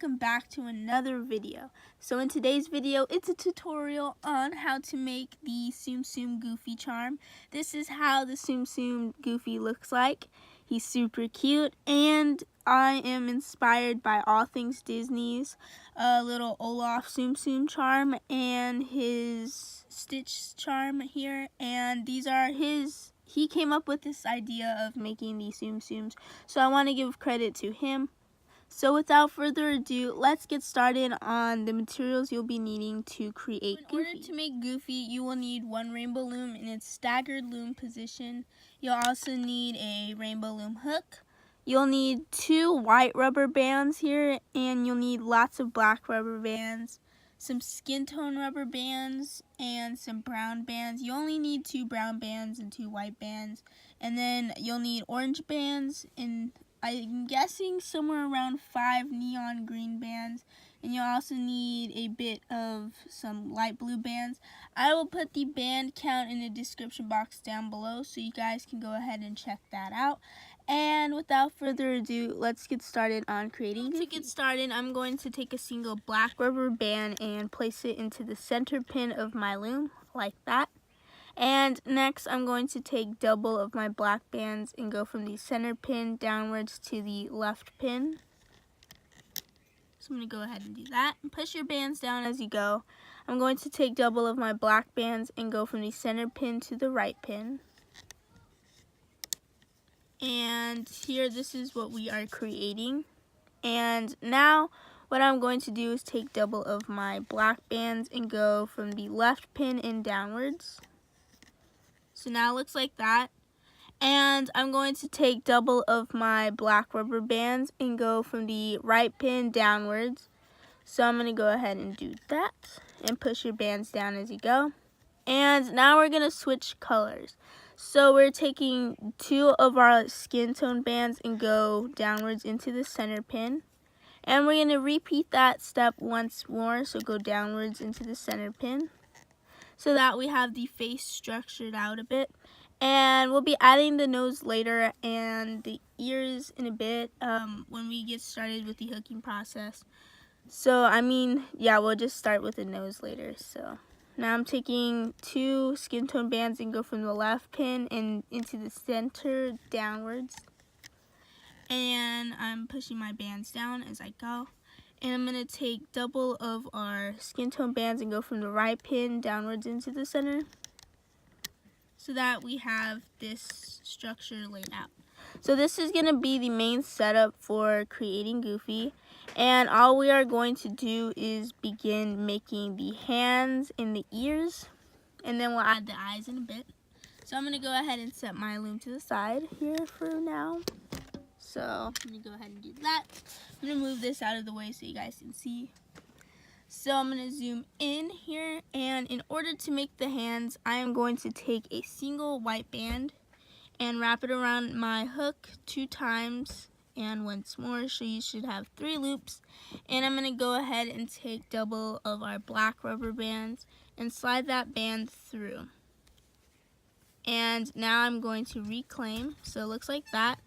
welcome back to another video. So in today's video, it's a tutorial on how to make the Tsum Tsum Goofy charm. This is how the Tsum Tsum Goofy looks like. He's super cute, and I am inspired by all things Disney's little Olaf Tsum Tsum charm and his Stitch charm here, and these are his. He came up with this idea of making these Tsum Tsums, so I want to give credit to him. So without further ado, let's get started on the materials you'll be needing to create Goofy. In order to make Goofy, you will need one rainbow loom in its staggered loom position. You'll also need a rainbow loom hook. You'll need 2 white rubber bands here, and you'll need lots of black rubber bands, some skin tone rubber bands, and some brown bands. You only need 2 brown bands and 2 white bands. And then you'll need orange bands, and I'm guessing somewhere around 5 neon green bands, and you'll also need a bit of some light blue bands. I will put the band count in the description box down below so you guys can go ahead and check that out. And without further ado, let's get started on creating Goofy. To get started, I'm going to take a single black rubber band and place it into the center pin of my loom, like that. And next, I'm going to take double of my black bands and go from the center pin downwards to the left pin. So I'm going to go ahead and do that. Push your bands down as you go. I'm going to take double of my black bands and go from the center pin to the right pin. And here, this is what we are creating. And now, what I'm going to do is take double of my black bands and go from the left pin and downwards. So now it looks like that. And I'm going to take double of my black rubber bands and go from the right pin downwards. So I'm going to go ahead and do that and push your bands down as you go. And now we're going to switch colors. So we're taking 2 of our skin tone bands and go downwards into the center pin. And we're going to repeat that step once more. So go downwards into the center pin, so that we have the face structured out a bit. And we'll be adding the nose later and the ears in a bit when we get started with the hooking process. So we'll just start with the nose later. So now I'm taking 2 skin tone bands and go from the left pin and into the center downwards. And I'm pushing my bands down as I go. And I'm going to take double of our skin tone bands and go from the right pin downwards into the center, so that we have this structure laid out. So this is going to be the main setup for creating Goofy. And all we are going to do is begin making the hands and the ears. And then we'll add the eyes in a bit. So I'm going to go ahead and set my loom to the side here for now. So I'm going to go ahead and do that. I'm going to move this out of the way so you guys can see. So I'm going to zoom in here, and in order to make the hands, I am going to take a single white band and wrap it around my hook 2 times and once more, so you should have 3 loops. And I'm going to go ahead and take double of our black rubber bands and slide that band through. And now I'm going to reclaim, so it looks like that.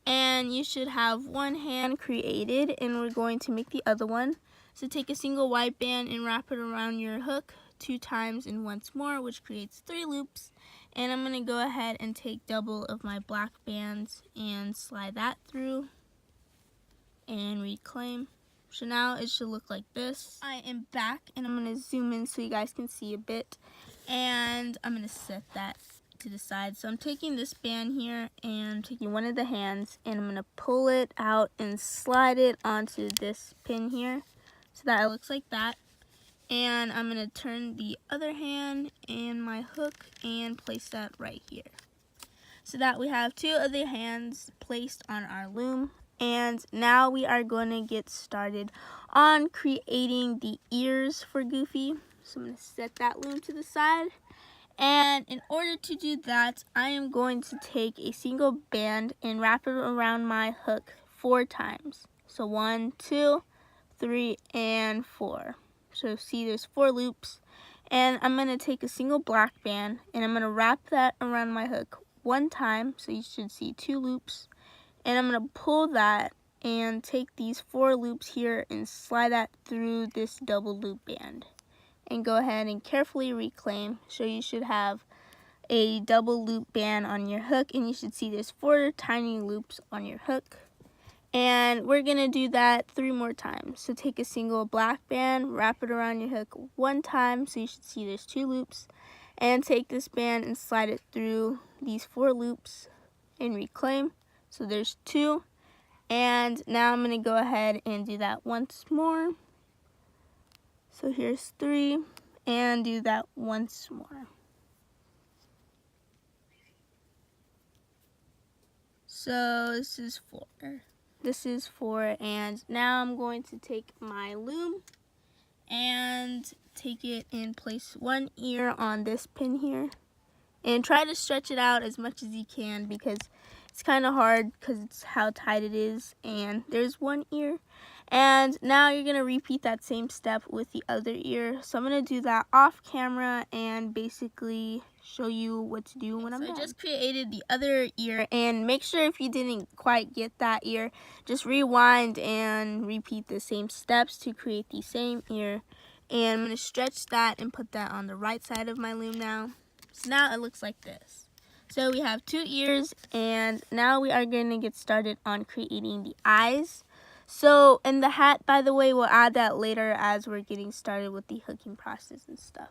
And you should have 1 hand created, and we're going to make the other one. So take a single white band and wrap it around your hook 2 times and once more, which creates 3 loops. And I'm going to go ahead and take double of my black bands and slide that through and reclaim. So now it should look like this. I am back, and I'm going to zoom in so you guys can see a bit. And I'm going to set that to the side. So I'm taking this band here and taking one of the hands, and I'm going to pull it out and slide it onto this pin here, so that it looks like that. And I'm going to turn the other hand and my hook and place that right here, so that we have 2 other hands placed on our loom. And now we are going to get started on creating the ears for Goofy. So I'm going to set that loom to the side. And in order to do that, I am going to take a single band and wrap it around my hook 4 times. So 1, 2, 3, and 4. So see, there's 4 loops. And I'm going to take a single black band and I'm going to wrap that around my hook 1 time. So you should see 2 loops. And I'm going to pull that and take these 4 loops here and slide that through this double loop band. And go ahead and carefully reclaim. So you should have a double loop band on your hook, and you should see there's 4 tiny loops on your hook. And we're gonna do that 3 more times. So take a single black band, wrap it around your hook 1 time, so you should see there's 2 loops, and take this band and slide it through these 4 loops and reclaim. So there's 2. And now I'm gonna go ahead and do that once more. So here's 3, and do that once more. So this is 4. This is 4, and now I'm going to take my loom and take it and place 1 ear on this pin here. And try to stretch it out as much as you can, because it's kind of hard because it's how tight it is. And there's 1 ear. And now you're going to repeat that same step with the other ear. So I'm going to do that off camera and basically show you what to do when I'm done. I just created the other ear, and make sure if you didn't quite get that ear, just rewind and repeat the same steps to create the same ear. And I'm going to stretch that and put that on the right side of my loom now. So now it looks like this. So we have 2 ears, and now we are going to get started on creating the eyes. So, and the hat, by the way, we'll add that later as we're getting started with the hooking process and stuff.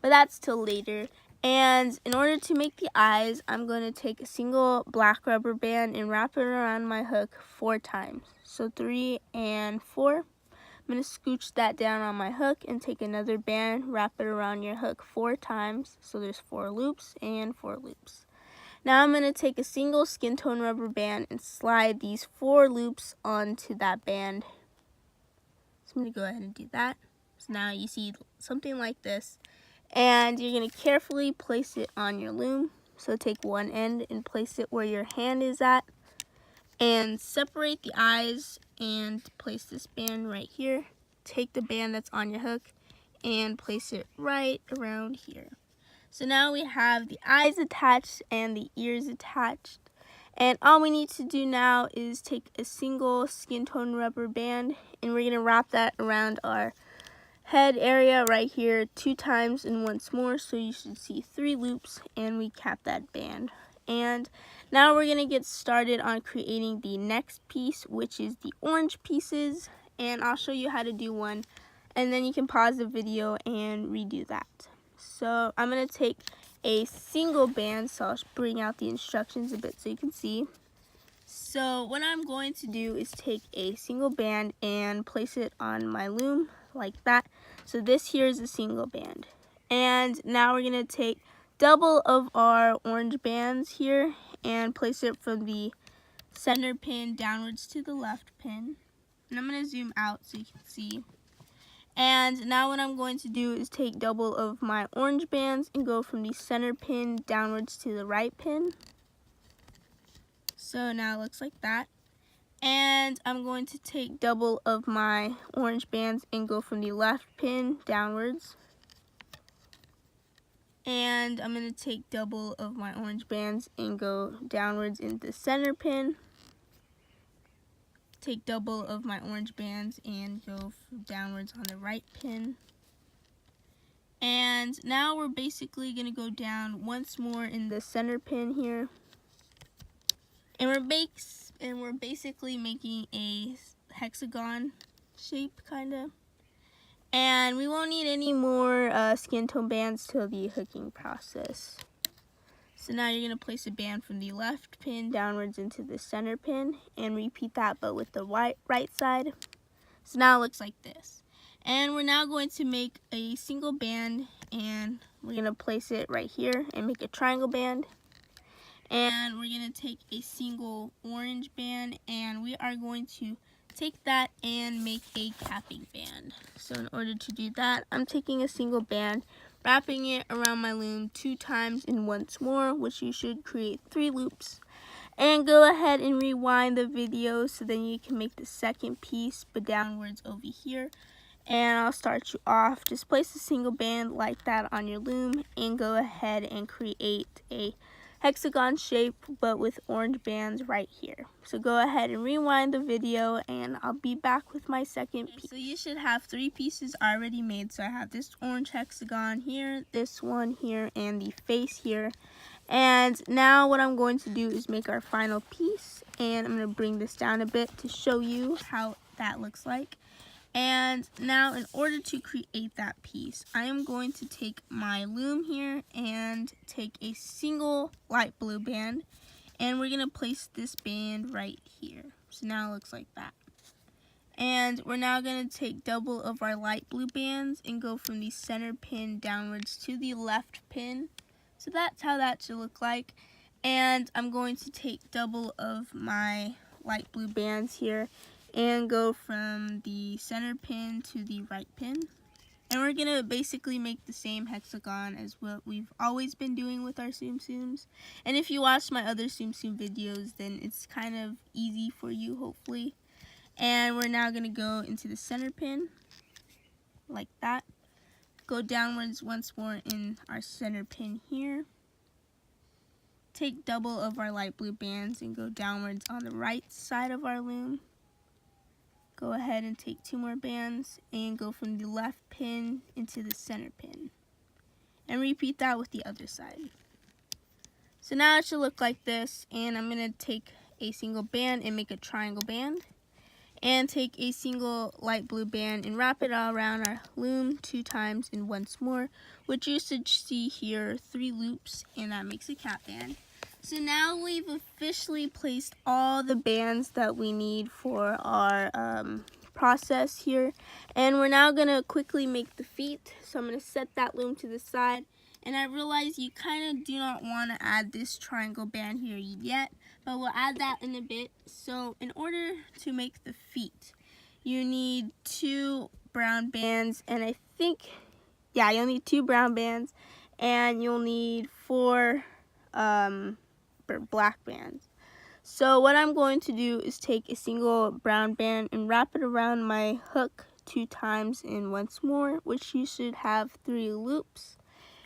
But that's till later. And in order to make the eyes, I'm going to take a single black rubber band and wrap it around my hook 4 times. So 3 and 4. I'm going to scooch that down on my hook and take another band, wrap it around your hook 4 times. So there's 4 loops and 4 loops. Now I'm going to take a single skin tone rubber band and slide these 4 loops onto that band. So I'm going to go ahead and do that. So now you see something like this. And you're going to carefully place it on your loom. So take one end and place it where your hand is at. And separate the eyes and place this band right here. Take the band that's on your hook and place it right around here. So now we have the eyes attached and the ears attached. And all we need to do now is take a single skin tone rubber band, and we're going to wrap that around our head area right here 2 times and once more. So you should see 3 loops, and we cap that band. And now we're going to get started on creating the next piece, which is the orange pieces. And I'll show you how to do one, and then you can pause the video and redo that. So I'm going to take a single band, so I'll bring out the instructions a bit so you can see. So what I'm going to do is take a single band and place it on my loom like that. So this here is a single band. And now we're going to take double of our orange bands here and place it from the center pin downwards to the left pin. And I'm going to zoom out so you can see. And now what I'm going to do is take double of my orange bands and go from the center pin downwards to the right pin. So now it looks like that. And I'm going to take double of my orange bands and go from the left pin downwards. And I'm going to take double of my orange bands and go downwards into the center pin. Take double of my orange bands and go downwards on the right pin. And now we're basically going to go down once more in the center pin here. And we're basically making a hexagon shape kind of. And we won't need any more skin tone bands till the hooking process. So now you're going to place a band from the left pin downwards into the center pin and repeat that, but with the right side. So now it looks like this. And we're now going to make a single band, and we're going to place it right here and make a triangle band. And we're going to take a single orange band, and we are going to take that and make a capping band. So in order to do that, I'm taking a single band, wrapping it around my loom 2 times and once more, which you should create 3 loops. And go ahead and rewind the video so then you can make the second piece, but downwards over here. And I'll start you off. Just place a single band like that on your loom and go ahead and create a hexagon shape but with orange bands right here. So go ahead and rewind the video and I'll be back with my second piece. So you should have 3 pieces already made. So I have this orange hexagon here, this one here, and the face here. And now what I'm going to do is make our final piece, and I'm going to bring this down a bit to show you how that looks like. And now in order to create that piece, I am going to take my loom here and take a single light blue band, and we're going to place this band right here. So now it looks like that. And we're now going to take double of our light blue bands and go from the center pin downwards to the left pin. So that's how that should look like. And I'm going to take double of my light blue bands here and go from the center pin to the right pin. And we're going to basically make the same hexagon as what we've always been doing with our Tsum Tsums. And if you watch my other Tsum Tsum videos, then it's kind of easy for you, hopefully. And we're now going to go into the center pin, like that. Go downwards once more in our center pin here. Take double of our light blue bands and go downwards on the right side of our loom. Go ahead and take 2 more bands and go from the left pin into the center pin. And repeat that with the other side. So now it should look like this, and I'm going to take a single band and make a triangle band. And take a single light blue band and wrap it all around our loom 2 times and once more, which you should see here 3 loops, and that makes a cap band. So now we've officially placed all the bands that we need for our process here, and we're now going to quickly make the feet. So I'm going to set that loom to the side, and I realize you kind of do not want to add this triangle band here yet, but we'll add that in a bit. So in order to make the feet, you need 2 brown bands, and I think, yeah, you'll need 2 brown bands, and you'll need 4 black bands. So what I'm going to do is take a single brown band and wrap it around my hook 2 times and once more, which you should have 3 loops.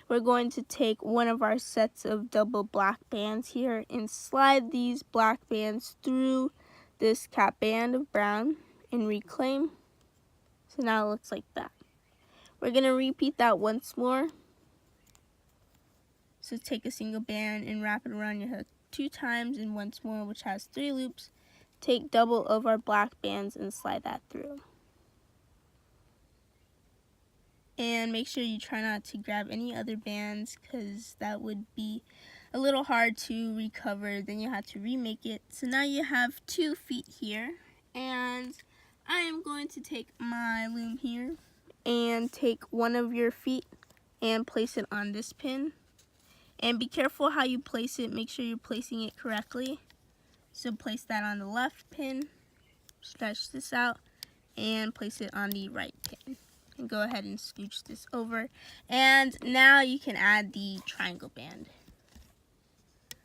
We're going to take one of our sets of double black bands here and slide these black bands through this cap band of brown and reclaim. So now it looks like that. We're going to repeat that once more. So take a single band and wrap it around your hook 2 times and once more, which has 3 loops. Take double of our black bands and slide that through. And make sure you try not to grab any other bands, because that would be a little hard to recover. Then you have to remake it. So now you have 2 feet here, and I am going to take my loom here and take one of your feet and place it on this pin. And be careful how you place it. Make sure you're placing it correctly. So place that on the left pin, stretch this out, and place it on the right pin. And go ahead and scooch this over. And now you can add the triangle band.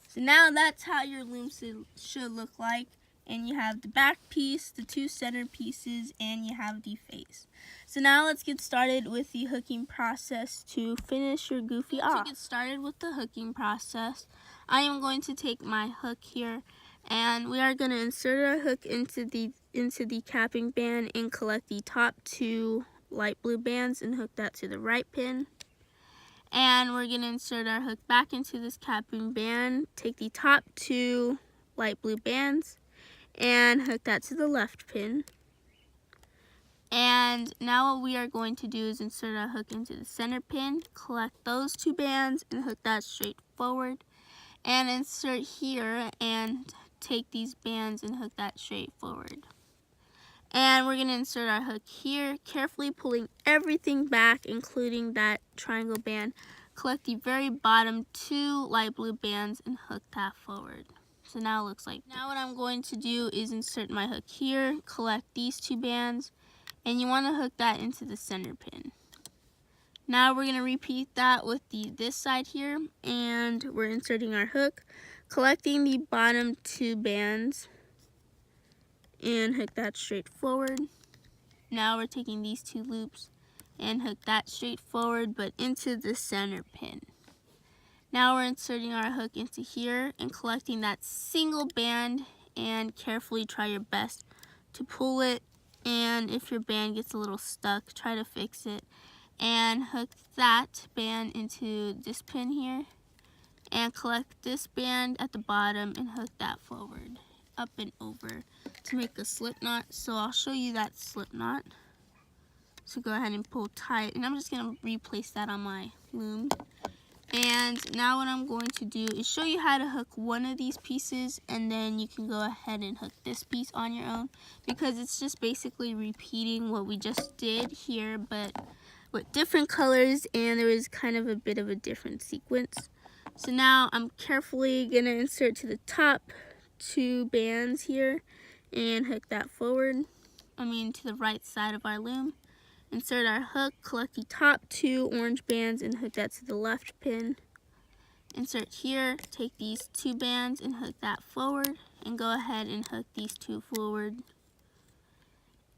So now that's how your loom should look like. And you have the back piece, the 2 center pieces, and you have the face. So now let's get started with the hooking process to finish your goofy off. To get started with the hooking process, I am going to take my hook here, and we are going to insert our hook into the capping band and collect the top 2 light blue bands and hook that to the right pin. And we're going to insert our hook back into this capping band, take the top 2 light blue bands, and hook that to the left pin. And now what we are going to do is insert our hook into the center pin, collect those 2 bands and hook that straight forward, and insert here and take these bands and hook that straight forward. And we're going to insert our hook here, carefully pulling everything back, including that triangle band. Collect the very bottom 2 light blue bands and hook that forward. So now it looks like that. Now what I'm going to do is insert my hook here, collect these 2 bands, and you want to hook that into the center pin. Now we're going to repeat that with this side here, and we're inserting our hook, collecting the bottom 2 bands, and hook that straight forward. Now we're taking these 2 loops and hook that straight forward but into the center pin. Now we're inserting our hook into here and collecting that single band, and carefully try your best to pull it. And if your band gets a little stuck, try to fix it. And hook that band into this pin here. And collect this band at the bottom and hook that forward, up and over to make a slip knot. So I'll show you that slip knot. So go ahead and pull tight. And I'm just going to replace that on my loom. And now what I'm going to do is show you how to hook one of these pieces, and then you can go ahead and hook this piece on your own, because it's just basically repeating what we just did here, but with different colors, and there is kind of a bit of a different sequence. So now I'm carefully going to insert to the top 2 bands here and hook that forward, to the right side of our loom. Insert our hook, collect the top 2 orange bands and hook that to the left pin. Insert here, take these 2 bands and hook that forward, and go ahead and hook these 2 forward.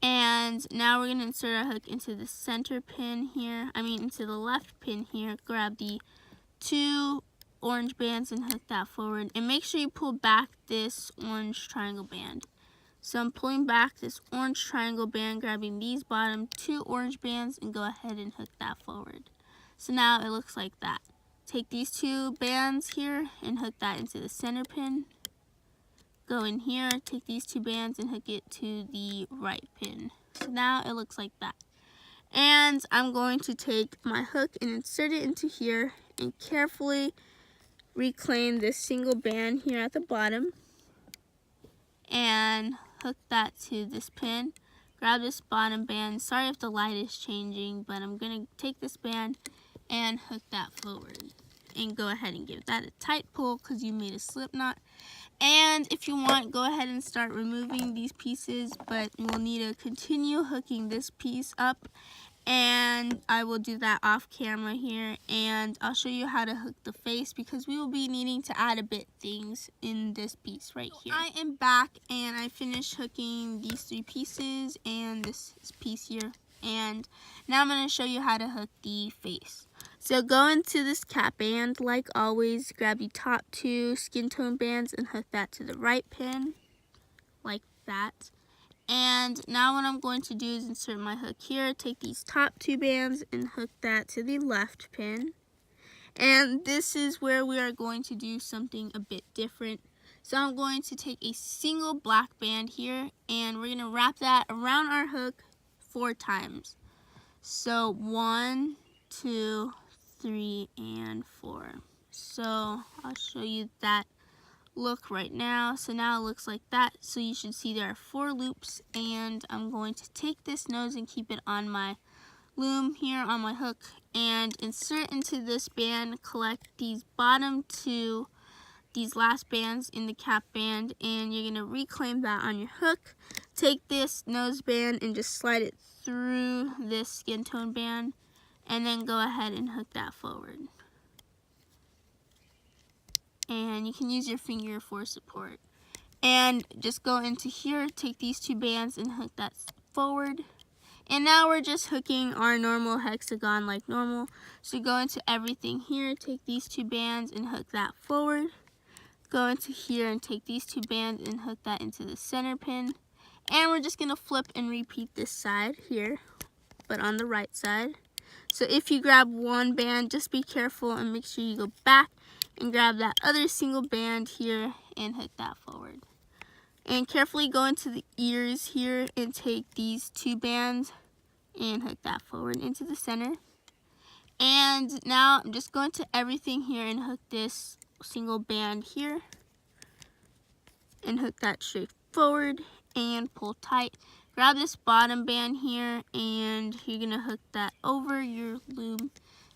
And now we're going to insert our hook into the center pin here, into the left pin here. Grab the 2 orange bands and hook that forward, and make sure you pull back this orange triangle band. So I'm pulling back this orange triangle band, grabbing these bottom 2 orange bands, and go ahead and hook that forward. So now it looks like that. Take these 2 bands here and hook that into the center pin. Go in here, take these 2 bands and hook it to the right pin. So now it looks like that. And I'm going to take my hook and insert it into here and carefully reclaim this single band here at the bottom and hook that to this pin. Grab this bottom band. Sorry if the light is changing, but I'm going to take this band and hook that forward. And go ahead and give that a tight pull because you made a slip knot. And if you want, go ahead and start removing these pieces, but we'll need to continue hooking this piece up. And I will do that off camera here, and I'll show you how to hook the face because we will be needing to add a bit things in this piece right here. I am back and I finished hooking these 3 pieces and this piece here, and now I'm going to show you how to hook the face. So go into this cap band like always, grab the top 2 skin tone bands and hook that to the right pin like that. And now what I'm going to do is insert my hook here, take these top 2 bands and hook that to the left pin. And this is where we are going to do something a bit different. So I'm going to take a single black band here and we're going to wrap that around our hook 4 times. So 1, 2, 3, and 4. So I'll show you that look right now. So now it looks like that. So you should see there are 4 loops, and I'm going to take this nose and keep it on my loom here on my hook and insert into this band. Collect these bottom 2, these last bands in the cap band, and you're going to reclaim that on your hook. Take this nose band and just slide it through this skin tone band, and then go ahead and hook that forward. And you can use your finger for support. And just go into here, take these 2 bands and hook that forward. And now we're just hooking our normal hexagon like normal. So go into everything here, take these 2 bands and hook that forward. Go into here and take these 2 bands and hook that into the center pin. And we're just going to flip and repeat this side here, but on the right side. So if you grab one band, just be careful and make sure you go back and grab that other single band here and hook that forward. And carefully go into the ears here and take these 2 bands and hook that forward into the center. And now I'm just going to everything here and hook this single band here and hook that straight forward and pull tight. Grab this bottom band here and you're going to hook that over your loom.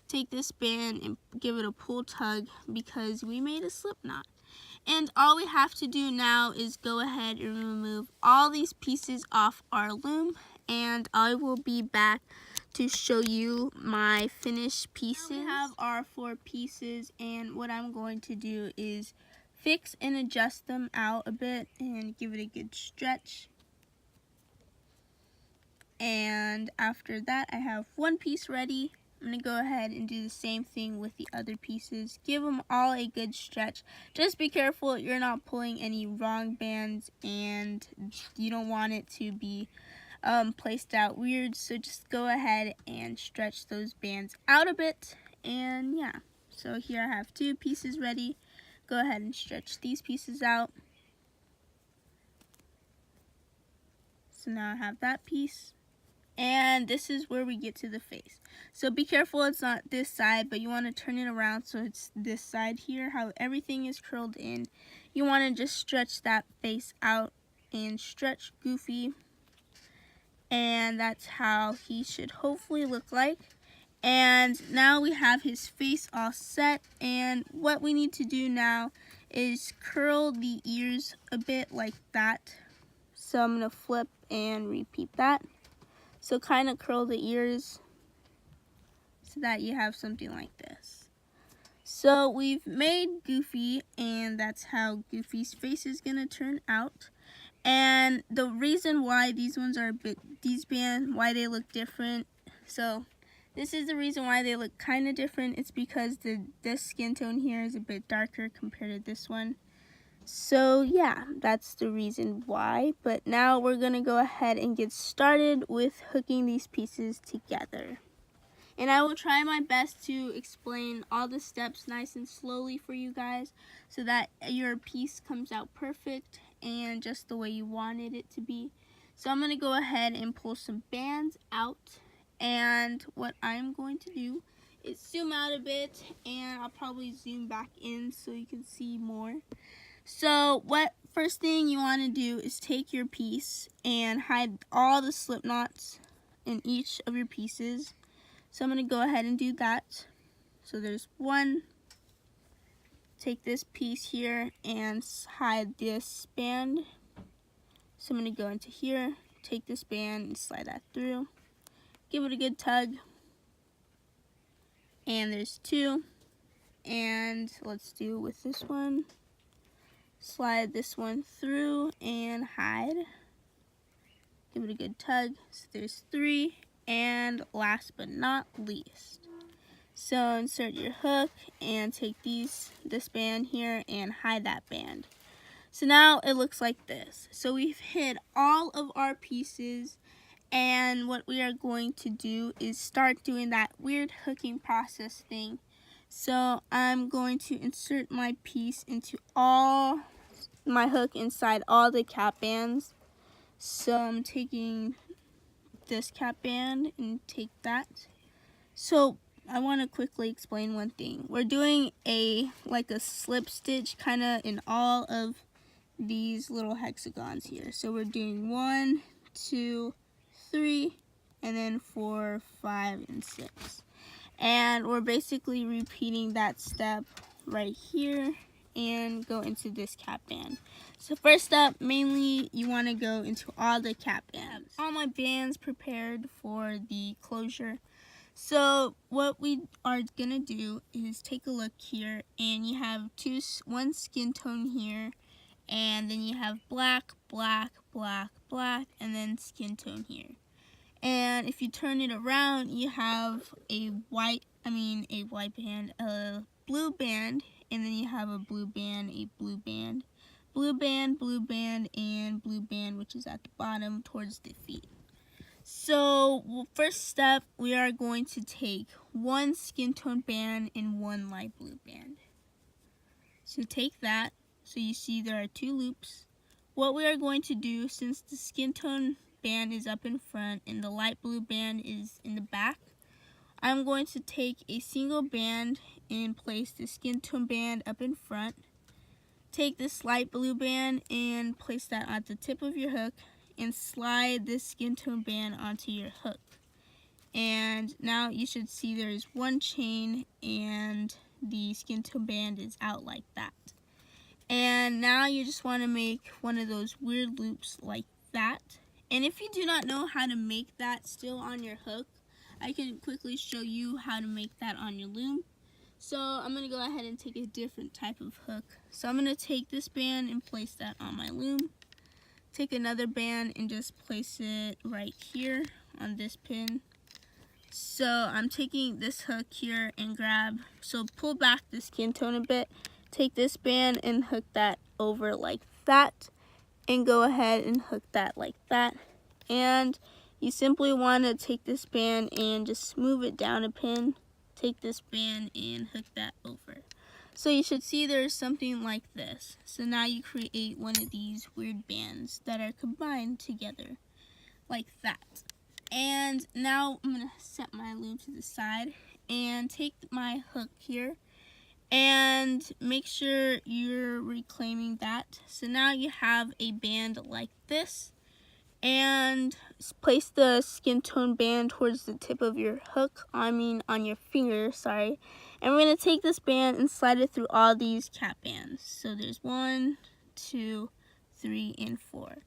Take this band and give it a pull tug because we made a slip knot. And all we have to do now is go ahead and remove all these pieces off our loom, and I will be back to show you my finished pieces. We have our 4 pieces, and what I'm going to do is fix and adjust them out a bit and give it a good stretch. And after that, I have one piece ready. I'm going to go ahead and do the same thing with the other pieces. Give them all a good stretch. Just be careful you're not pulling any wrong bands, and you don't want it to be placed out weird. So just go ahead and stretch those bands out a bit. And yeah, so here I have 2 pieces ready. Go ahead and stretch these pieces out. So now I have that piece. And this is where we get to the face. So be careful it's not this side, but you want to turn it around so it's this side here, how everything is curled in. You want to just stretch that face out and stretch Goofy. And that's how he should hopefully look like. And now we have his face all set, and what we need to do now is curl the ears a bit like that. So I'm going to flip and repeat that. So kind of curl the ears so that you have something like this. So we've made Goofy, and that's how Goofy's face is going to turn out. And the reason why these ones are a bit, these bands, why they look different. So this is the reason why they look kind of different. It's because this skin tone here is a bit darker compared to this one. So yeah, that's the reason why. But now we're going to go ahead and get started with hooking these pieces together. And I will try my best to explain all the steps nice and slowly for you guys so that your piece comes out perfect and just the way you wanted it to be. So I'm going to go ahead and pull some bands out. And what I'm going to do is zoom out a bit, and I'll probably zoom back in so you can see more. So first thing you want to do is take your piece and hide all the slip knots in each of your pieces. So I'm going to go ahead and do that. So there's one. Take this piece here and hide this band. So I'm going to go into here, take this band and slide that through. Give it a good tug. And there's 2. And let's do with this one. Slide this one through and hide. Give it a good tug. So there's 3. And last but not least, so insert your hook and take this band here and hide that band. So now it looks like this. So we've hid all of our pieces, and what we are going to do is start doing that weird hooking process thing. So I'm going to insert my piece into all my hook inside all the cap bands. So I'm taking this cap band and take that. So I want to quickly explain one thing. We're doing like a slip stitch kind of in all of these little hexagons here. So we're doing 1, 2, 3, and then 4, 5, and 6. And we're basically repeating that step right here and go into this cap band. So first up, mainly you want to go into all the cap bands. All my bands prepared for the closure. So what we are gonna do is take a look here, and you have one skin tone here, and then you have black, black, black, black, and then skin tone here. And if you turn it around, you have a blue band, and then you have a blue band, a blue band, blue band, blue band, and blue band, which is at the bottom towards the feet. So first step, we are going to take one skin tone band and one light blue band. So take that. So you see there are 2 loops. What we are going to do, since the skin tone band is up in front and the light blue band is in the back, I'm going to take a single band and place the skin tone band up in front. Take this light blue band and place that at the tip of your hook and slide this skin tone band onto your hook. And now you should see there's 1 chain and the skin tone band is out like that. And now you just want to make one of those weird loops like that. And if you do not know how to make that still on your hook, I can quickly show you how to make that on your loom. So I'm going to go ahead and take a different type of hook. So I'm going to take this band and place that on my loom. Take another band and just place it right here on this pin. So I'm taking this hook here and pull back the skin tone a bit, take this band and hook that over like that, and go ahead and hook that like that. And you simply want to take this band and just move it down a pin, take this band and hook that over. So you should see there's something like this. So now you create one of these weird bands that are combined together like that. And now I'm going to set my loom to the side and take my hook here and make sure you're reclaiming that. So now you have a band like this, and place the skin tone band towards the tip of your hook, on your finger, sorry. And we're going to take this band and slide it through all these cap bands. So there's 1, 2, 3, and 4.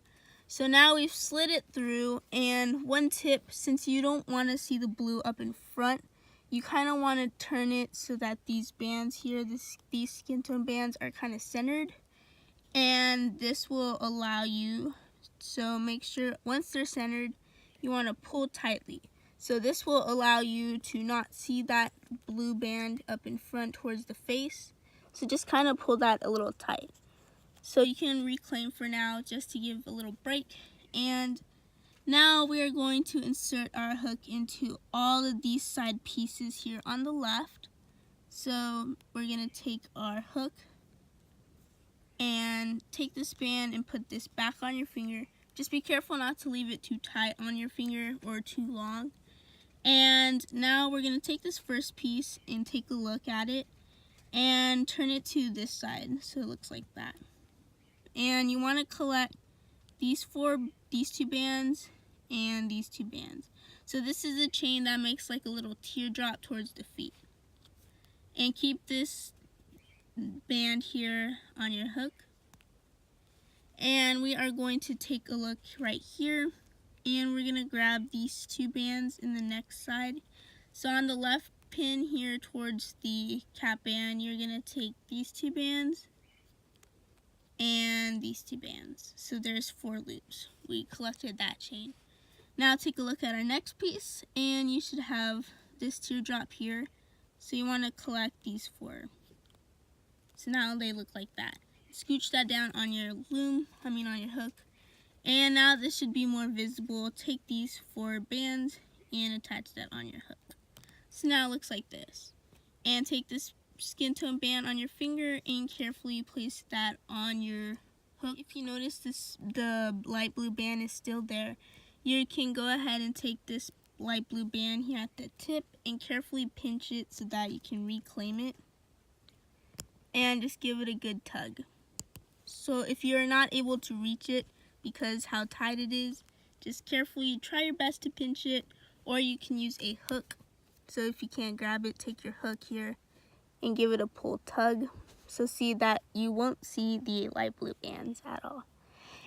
So now we've slid it through, and one tip, since you don't want to see the blue up in front, you kind of want to turn it so that these bands here, these skin tone bands, are kind of centered. And this will allow you, so make sure once they're centered, you want to pull tightly. So this will allow you to not see that blue band up in front towards the face. So just kind of pull that a little tight. So you can reclaim for now just to give a little break. And now we are going to insert our hook into all of these side pieces here on the left. So we're going to take our hook and take this band and put this back on your finger. Just be careful not to leave it too tight on your finger or too long. And now we're going to take this first piece and take a look at it and turn it to this side so it looks like that. And you want to collect these two bands and these two bands. So this is a chain that makes like a little teardrop towards the feet. And keep this band here on your hook. And we are going to take a look right here, and we're going to grab these two bands in the next side. So on the left pin here towards the cap band, you're going to take these two bands and these two bands. So there's 4 loops. We collected that chain. Now take a look at our next piece, and you should have this teardrop here. So you want to collect these 4. So now they look like that. Scooch that down on your loom, on your hook. And now this should be more visible. Take these 4 bands and attach that on your hook. So now it looks like this. And take this skin tone band on your finger and carefully place that on your hook. If you notice the light blue band is still there, you can go ahead and take this light blue band here at the tip and carefully pinch it so that you can reclaim it. And just give it a good tug. So if you're not able to reach it because how tight it is, just carefully try your best to pinch it, or you can use a hook. So if you can't grab it, take your hook here and give it a pull tug. So see that you won't see the light blue bands at all.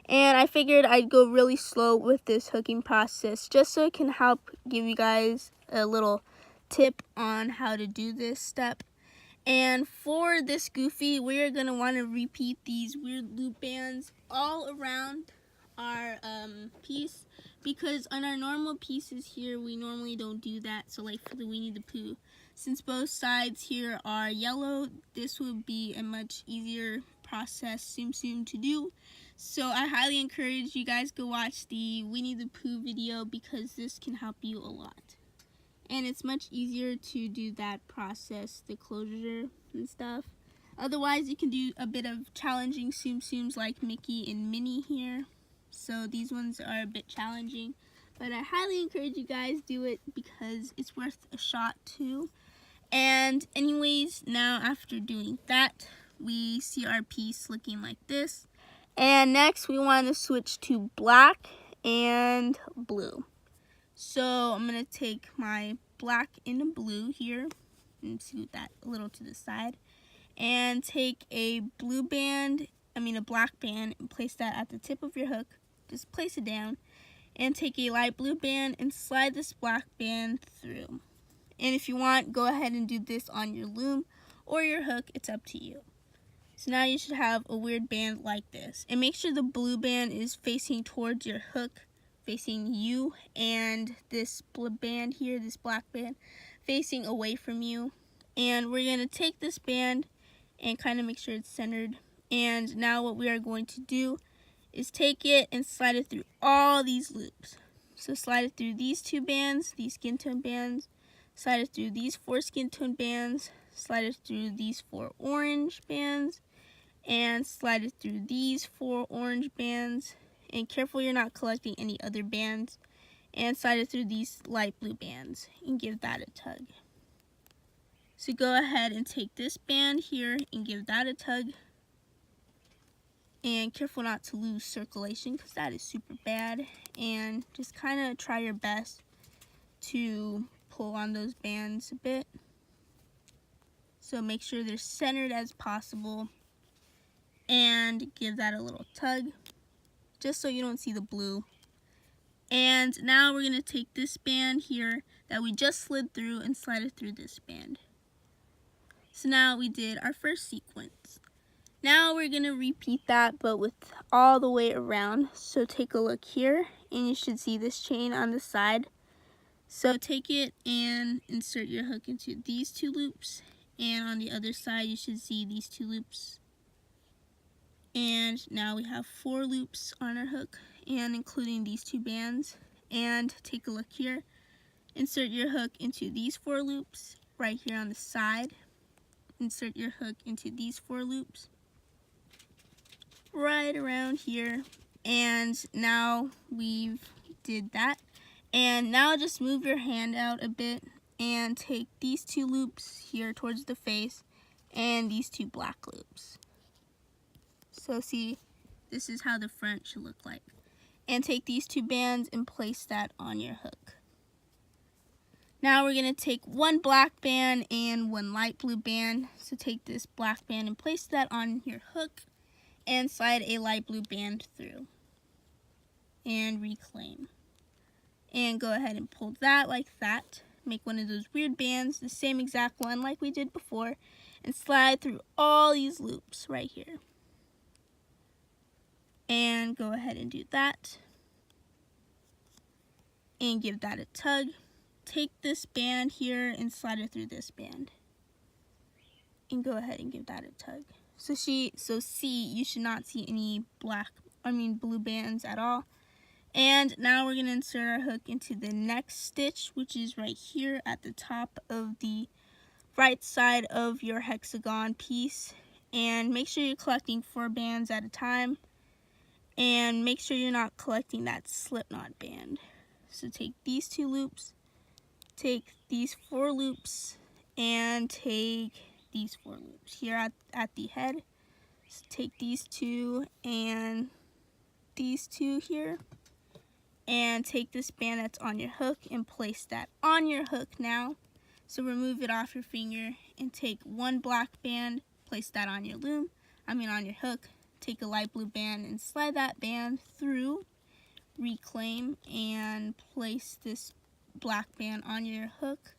And I figured I'd go really slow with this hooking process just so it can help give you guys a little tip on how to do this step. And for this goofy, we're going to want to repeat these weird loop bands all around our piece, because on our normal pieces here, we normally don't do that. So like for the Winnie the Pooh, since both sides here are yellow, this would be a much easier process, Tsum Tsum, to do. So I highly encourage you guys go watch the Winnie the Pooh video, because this can help you a lot. And it's much easier to do that process, the closure and stuff. Otherwise, you can do a bit of challenging Tsum Tsums like Mickey and Minnie here. So these ones are a bit challenging. But I highly encourage you guys do it because it's worth a shot too. And anyways, now after doing that, we see our piece looking like this. And next, we want to switch to black and blue. So I'm going to take my black and blue here and scoot that a little to the side, and take a blue band, a black band, and place that at the tip of your hook. Just place it down, and take a light blue band and slide this black band through. And if you want, go ahead and do this on your loom or your hook. It's up to you. So now you should have a weird band like this. And make sure the blue band is facing towards your hook facing you, and this band here, this black band, facing away from you. And we're going to take this band and kind of make sure it's centered. And now what we are going to do is take it and slide it through all these loops. So slide it through these 2 bands, these skin tone bands, slide it through these 4 skin tone bands, slide it through these 4 orange bands, and slide it through these 4 orange bands. And careful you're not collecting any other bands. And slide it through these light blue bands and give that a tug. So go ahead and take this band here and give that a tug. And careful not to lose circulation because that is super bad. And just kind of try your best to pull on those bands a bit. So make sure they're centered as possible. And give that a little tug just so you don't see the blue. And now we're going to take this band here that we just slid through and slide it through this band. So now we did our first sequence. Now we're going to repeat that but with all the way around. So take a look here and you should see this chain on the side. So take it and insert your hook into these 2 loops, and on the other side you should see these 2 loops. And now we have 4 loops on our hook, and including these 2 bands. And take a look here, insert your hook into these 4 loops right here on the side. Insert your hook into these 4 loops right around here. And now we've did that. And now just move your hand out a bit and take these 2 loops here towards the face and these 2 black loops. So see, this is how the front should look like. And take these 2 bands and place that on your hook. Now we're going to take 1 black band and 1 light blue band. So take this black band and place that on your hook and slide a light blue band through. And reclaim. And go ahead and pull that like that. Make one of those weird bands, the same exact one like we did before, and slide through all these loops right here. And go ahead and do that. And give that a tug. Take this band here and slide it through this band. And go ahead and give that a tug. So see, you should not see any blue bands at all. And now we're going to insert our hook into the next stitch, which is right here at the top of the right side of your hexagon piece. And make sure you're collecting 4 bands at a time. And make sure you're not collecting that slip knot band. So take these 2 loops, take these 4 loops, and take these 4 loops here at the head. So take these 2 and these 2 here. And take this band that's on your hook and place that on your hook now. So remove it off your finger and take 1 black band, place that on your on your hook. Take a light blue band and slide that band through. Reclaim and place this black band on your hook,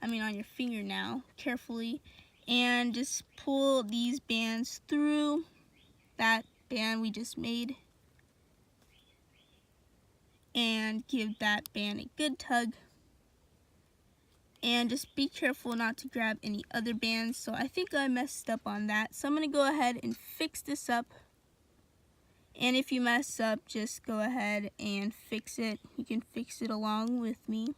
on your finger now, carefully. And just pull these bands through that band we just made. And give that band a good tug. And just be careful not to grab any other bands. So I think I messed up on that. So I'm going to go ahead and fix this up. And if you mess up, just go ahead and fix it. You can fix it along with me.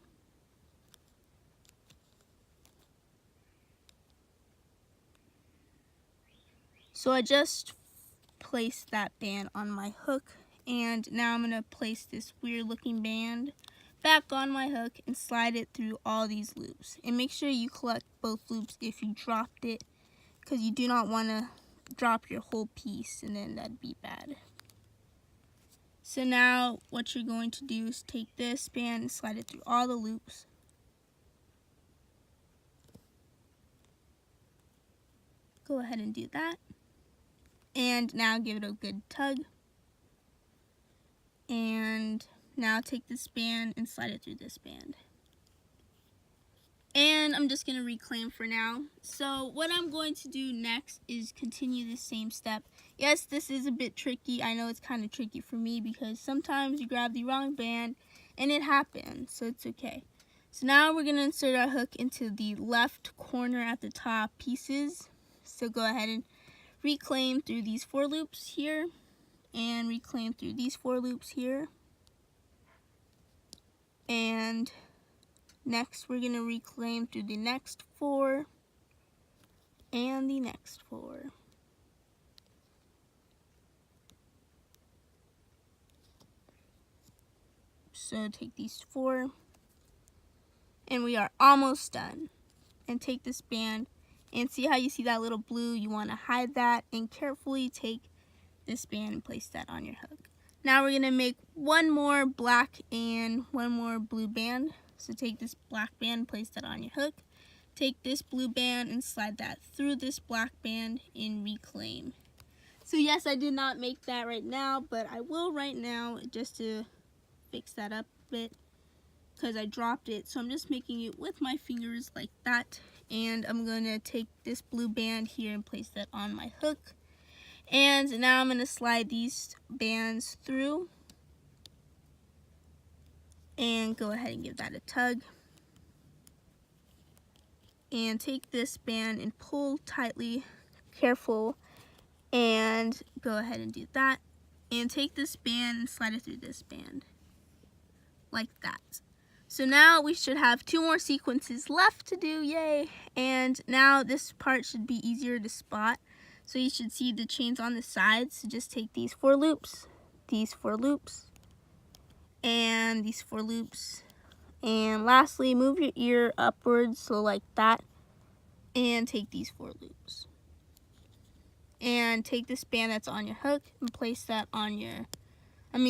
So I just placed that band on my hook. And now I'm going to place this weird looking band back on my hook and slide it through all these loops. And make sure you collect both loops if you dropped it, because you do not want to drop your whole piece and then that'd be bad. So now what you're going to do is take this band and slide it through all the loops. Go ahead and do that. And now give it a good tug. And now take this band and slide it through this band. And and I'm just going to reclaim for now. So what I'm going to do next is continue the same step. Yes, this is a bit tricky. I know it's kind of tricky for me because sometimes you grab the wrong band and it happens, so it's okay. So now we're going to insert our hook into the left corner at the top pieces. So go ahead and reclaim through these 4 loops here and reclaim through these 4 loops here. And next we're going to reclaim through the next 4 and the next 4. So take these 4 and we are almost done. And take this band and see how you see that little blue? You want to hide that and carefully take this band and place that on your hook. Now we're going to make one more black and one more blue band. So take this black band and place that on your hook. Take this blue band and slide that through this black band and reclaim. So yes, I did not make that right now, but I will right now just to fix that up a bit because I dropped it. So I'm just making it with my fingers like that. And I'm going to take this blue band here and place that on my hook. And now I'm going to slide these bands through and go ahead and give that a tug. And take this band and pull tightly, careful, and go ahead and do that. And take this band and slide it through this band, like that. So now we should have 2 more sequences left to do, yay! And now this part should be easier to spot. So you should see the chains on the sides. So just take these 4 loops, these 4 loops, and these 4 loops. And lastly, move your ear upwards, so like that, and take these 4 loops. And take this band that's on your hook and place that on your,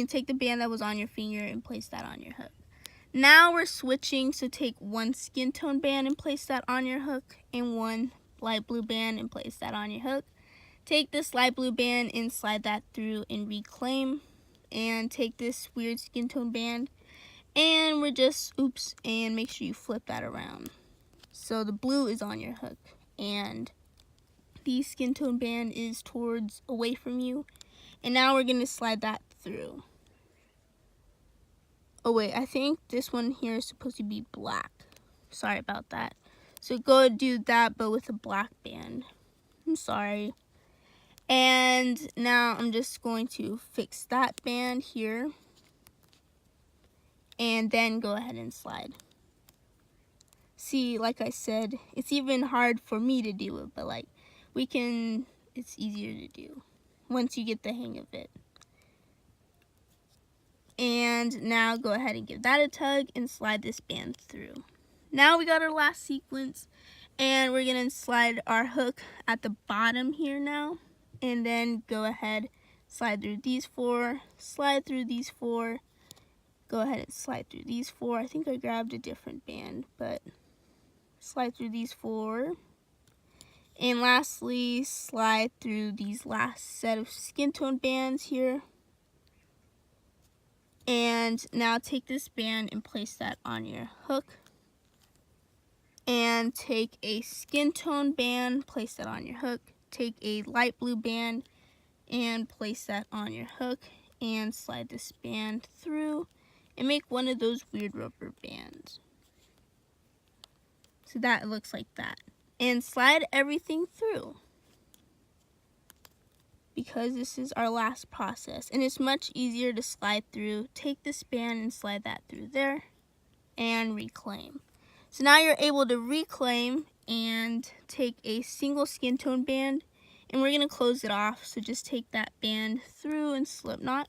take the band that was on your finger and place that on your hook. Now we're switching, so take 1 skin tone band and place that on your hook, and 1 light blue band and place that on your hook. Take this light blue band and slide that through and reclaim. And take this weird skin tone band and we're just, and make sure you flip that around. So the blue is on your hook and the skin tone band is towards away from you. And now we're going to slide that through. Oh wait, I think this one here is supposed to be black. Sorry about that. So go do that, but with a black band. I'm sorry. And now I'm just going to fix that band here. And then go ahead and slide. See, like I said, it's even hard for me to do it, but like it's easier to do once you get the hang of it. And now go ahead and give that a tug and slide this band through. Now we got our last sequence and we're gonna slide our hook at the bottom here now. And then go ahead, slide through these 4, slide through these 4, go ahead and slide through these 4. I think I grabbed a different band, but slide through these 4. And lastly, slide through these last set of skin tone bands here. And now take this band and place that on your hook. And take a skin tone band, place that on your hook. Take a light blue band and place that on your hook. And slide this band through and make one of those weird rubber bands. So that looks like that. And slide everything through, because this is our last process and it's much easier to slide through. Take this band and slide that through there and reclaim. So now you're able to reclaim and take a single skin tone band and we're going to close it off. So just take that band through and slip knot.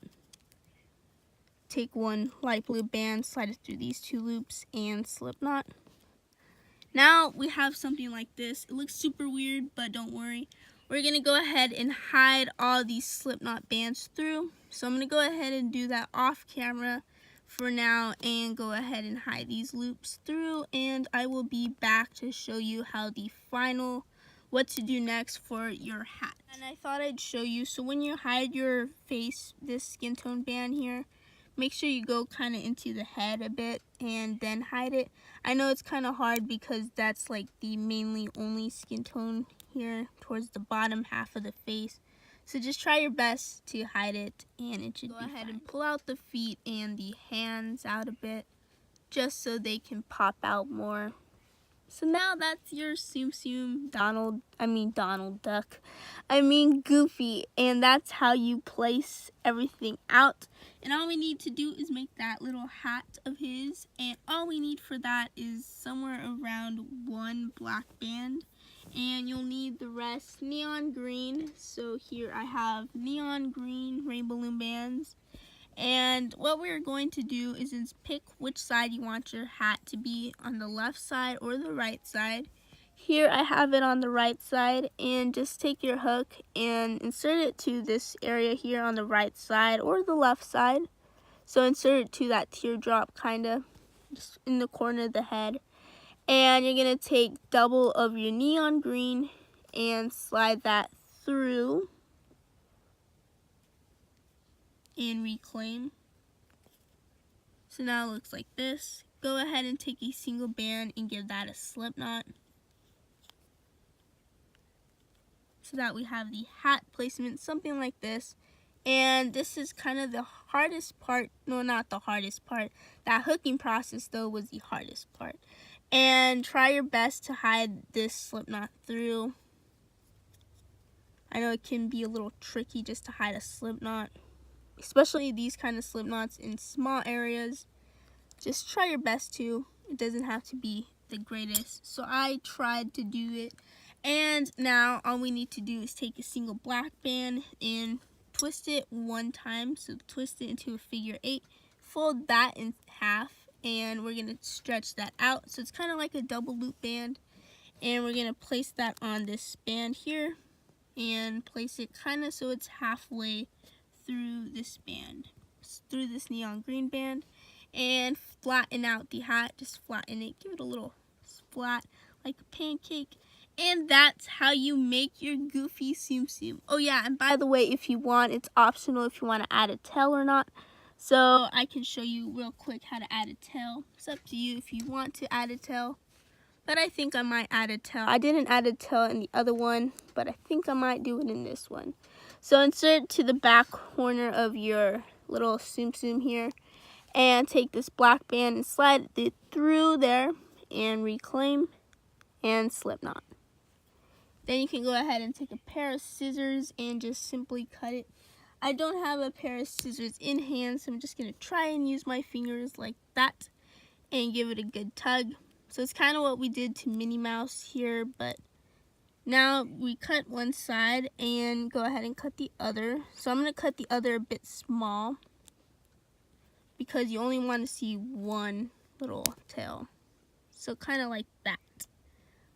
Take 1 light blue band, slide it through these 2 loops and slip knot. Now we have something like this. It looks super weird, but don't worry. We're going to go ahead and hide all these slip knot bands through. So I'm going to go ahead and do that off camera for now and go ahead and hide these loops through. And I will be back to show you how the final, what to do next for your hat. And I thought I'd show you, so when you hide your face, this skin tone band here, make sure you go kind of into the head a bit and then hide it. I know it's kind of hard because that's like the mainly only skin tone here towards the bottom half of the face. So just try your best to hide it and it should be fine. Go ahead and pull out the feet and the hands out a bit just so they can pop out more. So now that's your Tsum Tsum Goofy, and that's how you place everything out. And all we need to do is make that little hat of his, and all we need for that is somewhere around 1 black band, and you'll need the rest neon green. So here I have neon green rainbow loom bands. And what we're going to do is pick which side you want your hat to be, on the left side or the right side. Here I have it on the right side, and just take your hook and insert it to this area here on the right side or the left side. So insert it to that teardrop kind of just in the corner of the head. And you're going to take double of your neon green and slide that through and reclaim. So now it looks like this. Go ahead and take a single band and give that a slip knot, so that we have the hat placement, something like this. And this is kind of the hardest part. No, not the hardest part. That hooking process though was the hardest part. And try your best to hide this slip knot through. I know it can be a little tricky just to hide a slip knot, especially these kind of slip knots in small areas. Just try your best to. It doesn't have to be the greatest. So I tried to do it. And now all we need to do is take a single black band and twist it 1 time. So twist it into a figure 8. Fold that in half, and we're going to stretch that out. So it's kind of like a double loop band. And we're going to place that on this band here and place it kind of so it's halfway through this band, through this neon green band, and flatten out the hat. Just flatten it, give it a little splat like a pancake, and that's how you make your Goofy Tsum Tsum. Oh yeah, and by the way, if you want, it's optional if you want to add a tail or not. So I can show you real quick how to add a tail. It's up to you if you want to add a tail, but I think I might add a tail. I didn't add a tail in the other one, but I think I might do it in this one. So insert to the back corner of your little Tsum Tsum here, and take this black band and slide it through there and reclaim and slip knot. Then you can go ahead and take a pair of scissors and just simply cut it. I don't have a pair of scissors in hand, so I'm just going to try and use my fingers like that and give it a good tug. So it's kind of what we did to Minnie Mouse here, but now we cut one side and go ahead and cut the other. So I'm going to cut the other a bit small because you only want to see one little tail. So kind of like that.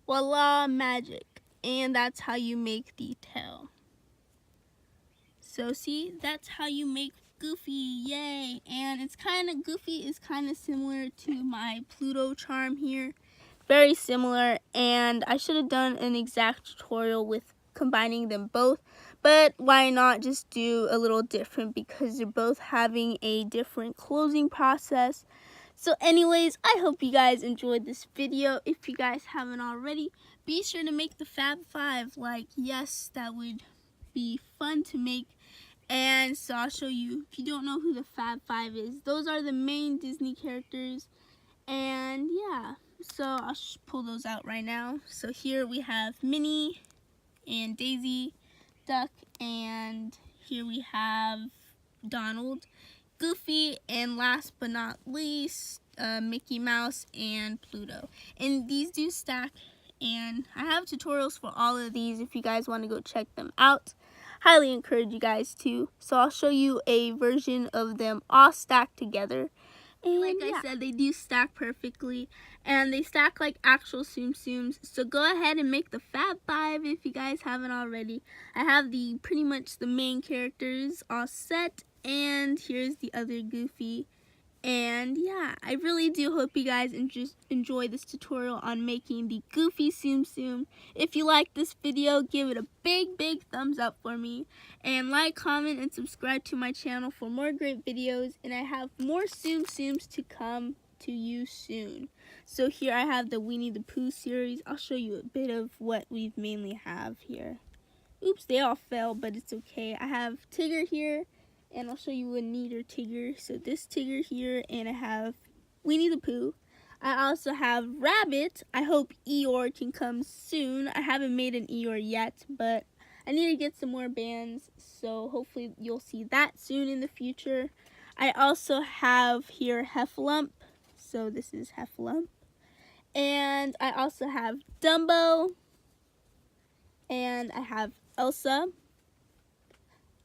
Voila, magic. And that's how you make the tail. So see, that's how you make Goofy, yay. And it's kind of, Goofy is kind of similar to my Pluto charm here. Very similar, and I should have done an exact tutorial with combining them both, but why not just do a little different because they're both having a different closing process. So anyways, I hope you guys enjoyed this video. If you guys haven't already, be sure to make the Fab 5. Like, yes, that would be fun to make. And so I'll show you, if you don't know who the Fab 5 is, those are the main Disney characters. And yeah, so I'll pull those out right now. So here we have Minnie and Daisy, Duck, and here we have Donald, Goofy, and last but not least, Mickey Mouse and Pluto. And these do stack, and I have tutorials for all of these if you guys want to go check them out. Highly encourage you guys to. So I'll show you a version of them all stacked together. And like I said, they do stack perfectly, and they stack like actual Tsum Tsums. So go ahead and make the Fab 5 if you guys haven't already. I have pretty much the main characters all set, and here's the other Goofy. And yeah, I really do hope you guys enjoy this tutorial on making the goofy Tsum Tsum. If you like this video, give it a big thumbs up for me. And like, comment, and subscribe to my channel for more great videos. And I have more Tsum Tsums to come to you soon. So here I have the Winnie the Pooh series. I'll show you a bit of what we mainly have here. Oops, they all fell, but it's okay. I have Tigger here, and I'll show you a neater Tigger. So this Tigger here, and I have Winnie the Pooh. I also have Rabbit. I hope Eeyore can come soon. I haven't made an Eeyore yet, but I need to get some more bands, so hopefully you'll see that soon in the future. I also have here Heffalump. So this is Heffalump. And I also have Dumbo. And I have Elsa.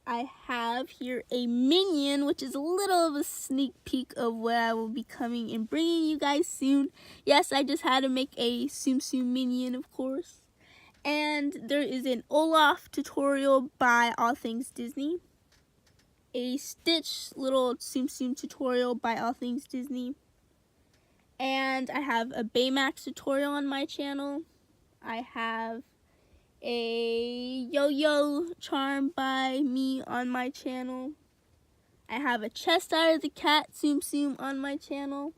I have here a Minion, which is a little of a sneak peek of what I will be coming and bringing you guys soon. Yes, I just had to make a Tsum Tsum Minion, of course. And there is an Olaf tutorial by All Things Disney. A Stitch little Tsum Tsum tutorial by All Things Disney. And I have a Baymax tutorial on my channel. I have a yo-yo charm by me on my channel. I have a chest out of the cat Tsum Tsum on my channel.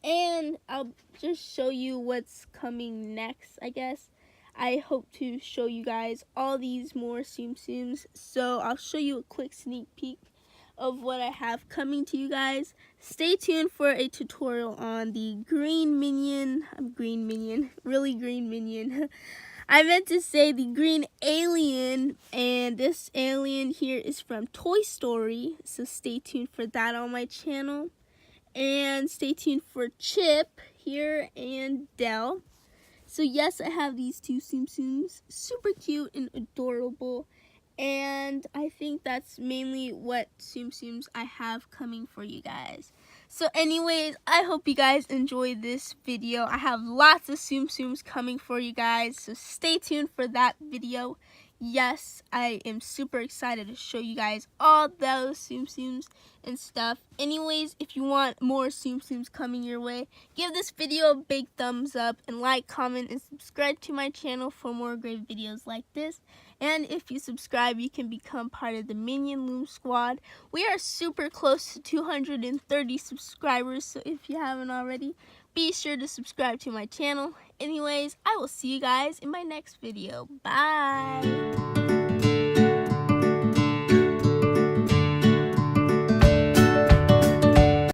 And I'll just show you what's coming next, I guess. I hope to show you guys all these more Tsum Tsums. So I'll show you a quick sneak peek of what I have coming to you guys. Stay tuned for a tutorial on the green minion. Really green minion. I meant to say the green alien, and this alien here is from Toy Story, so stay tuned for that on my channel. And stay tuned for Chip here and Dell. So yes, I have these two Tsum Tsums, super cute and adorable. And I think that's mainly what Tsum Tsums I have coming for you guys. So anyways, I hope you guys enjoyed this video. I have lots of Tsum Tsums coming for you guys, so stay tuned for that video. Yes, I am super excited to show you guys all those Tsum Tsums and stuff. Anyways, if you want more Tsum Tsums coming your way, give this video a big thumbs up and like, comment, and subscribe to my channel for more great videos like this. And if you subscribe, you can become part of the Minion Loom squad. We are super close to 230 subscribers, so if you haven't already, be sure to subscribe to my channel. Anyways, I will see you guys in my next video. Bye!